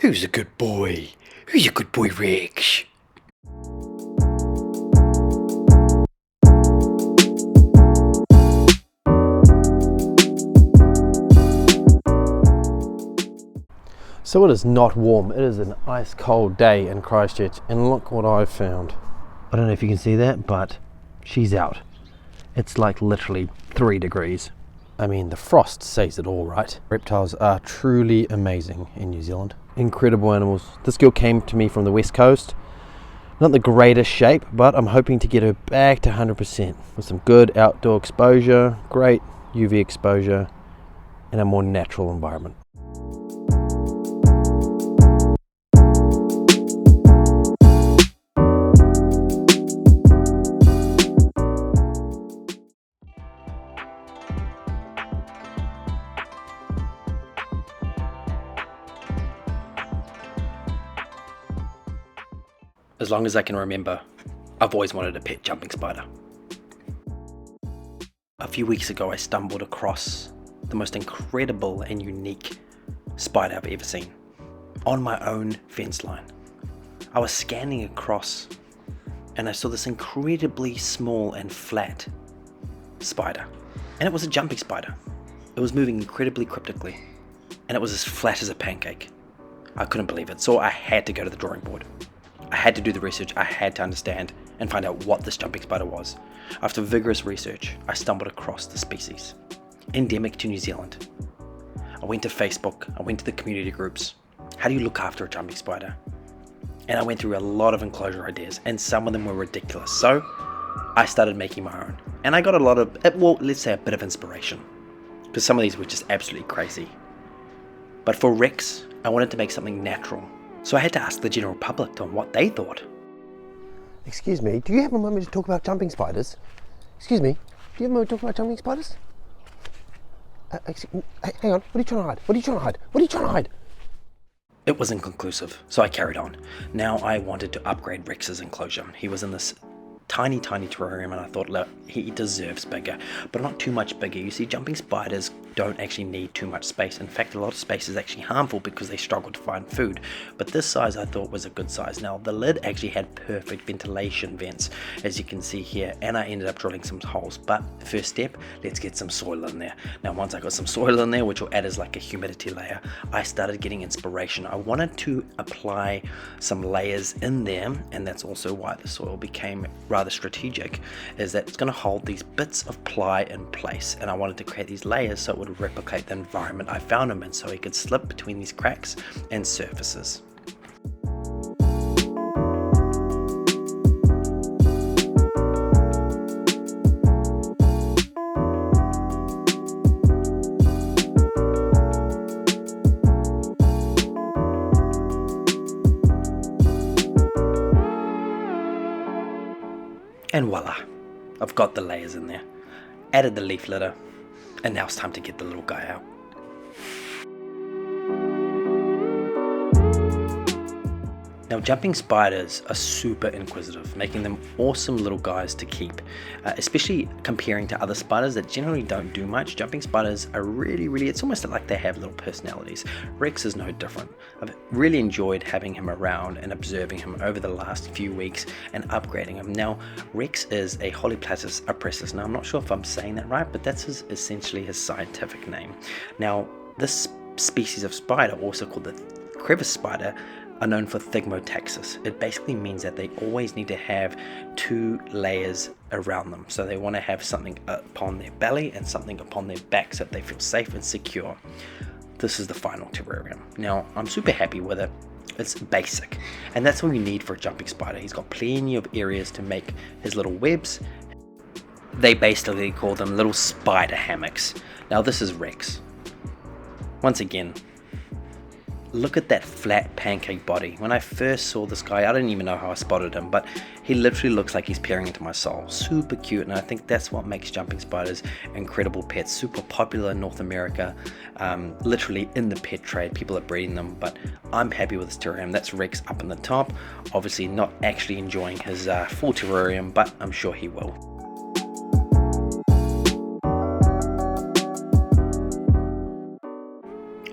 Who's a good boy? Who's a good boy, Rex? So it is not warm, it is an ice cold day in Christchurch, and look what I've found. I don't know if you can see that, but she's out. It's like literally 3 degrees. I mean, the frost says it all, right? Reptiles are truly amazing in New Zealand. Incredible animals. This girl came to me from the west coast. Not the greatest shape, but I'm hoping to get her back to 100% with some good outdoor exposure, great UV exposure, and a more natural environment. As long as I can remember, I've always wanted a pet jumping spider. A few weeks ago I stumbled across the most incredible and unique spider I've ever seen on my own fence line. I was scanning across and I saw this incredibly small and flat spider, and it was a jumping spider. It was moving incredibly cryptically and it was as flat as a pancake. I couldn't believe it, so I had to go to the drawing board. I had to do the research, I had to understand and find out what this jumping spider was. After vigorous research, I stumbled across the species. Endemic to New Zealand. I went to Facebook, I went to the community groups. How do you look after a jumping spider? And I went through a lot of enclosure ideas, and some of them were ridiculous. So I started making my own. And I got a lot of, well, let's say a bit of inspiration, because some of these were just absolutely crazy. But for Rex, I wanted to make something natural. So I had to ask the general public on what they thought. Excuse me, do you have a moment to talk about jumping spiders? Excuse me, do you have a moment to talk about jumping spiders? Hang on, what are you trying to hide? What are you trying to hide? What are you trying to hide? It was inconclusive, so I carried on. Now I wanted to upgrade Rex's enclosure. He was in this tiny terrarium, and I thought, look, he deserves bigger, but not too much bigger. You see, jumping spiders don't actually need too much space. In fact, a lot of space is actually harmful because they struggle to find food. But this size I thought was a good size. Now the lid actually had perfect ventilation vents, as you can see here, and I ended up drilling some holes. But first step, let's get some soil in there. Now once I got some soil in there, which will add as like a humidity layer, I started getting inspiration. I wanted to apply some layers in there, and that's also why the soil became rather strategic, is that it's going to hold these bits of ply in place, and I wanted to create these layers so it would replicate the environment I found him in, so he could slip between these cracks and surfaces. And voila, I've got the layers in there, added the leaf litter, and now it's time to get the little guy out. Now jumping spiders are super inquisitive, making them awesome little guys to keep, especially comparing to other spiders that generally don't do much. Jumping spiders are really, it's almost like they have little personalities. Rex is no different. I've really enjoyed having him around and observing him over the last few weeks and upgrading him. Now Rex is a Holyplatus oppressus. Now I'm not sure if I'm saying that right, but that's essentially his scientific name. Now this species of spider, also called the crevice spider, are known for thigmotaxis. It basically means that they always need to have 2 layers around them. So they want to have something upon their belly and something upon their back so that they feel safe and secure. This is the final terrarium. Now I'm super happy with it. It's basic, and that's all you need for a jumping spider. He's got plenty of areas to make his little webs. They basically call them little spider hammocks. Now this is Rex. Once again, look at that flat pancake body. When I first saw this guy, I didn't even know how I spotted him, but he literally looks like he's peering into my soul. Super cute, and I think that's what makes jumping spiders incredible pets. Super popular in North America, literally in the pet trade. People are breeding them, but I'm happy with this terrarium. That's Rex up in the top. Obviously not actually enjoying his full terrarium, but I'm sure he will.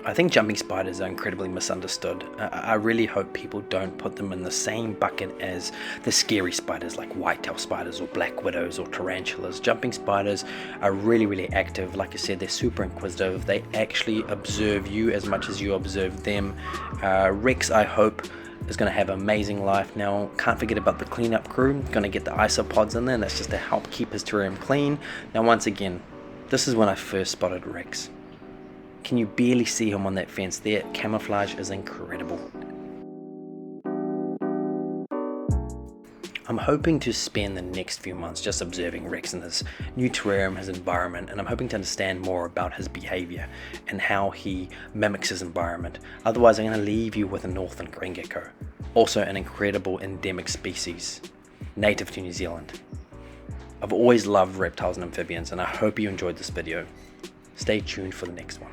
I think jumping spiders are incredibly misunderstood. I really hope people don't put them in the same bucket as the scary spiders like whitetail spiders or black widows or tarantulas. Jumping spiders are really active. Like I said, they're super inquisitive. They actually observe you as much as you observe them. Rex, I hope, is going to have an amazing life now. Can't forget about the cleanup crew. Going to get the isopods in there, and that's just to help keep his terrarium clean. Now once again, this is when I first spotted Rex. Can you barely see him on that fence there? Camouflage is incredible. I'm hoping to spend the next few months just observing Rex in his new terrarium, his environment, and I'm hoping to understand more about his behavior and how he mimics his environment. Otherwise, I'm going to leave you with a northern green gecko, also an incredible endemic species, native to New Zealand. I've always loved reptiles and amphibians, and I hope you enjoyed this video. Stay tuned for the next one.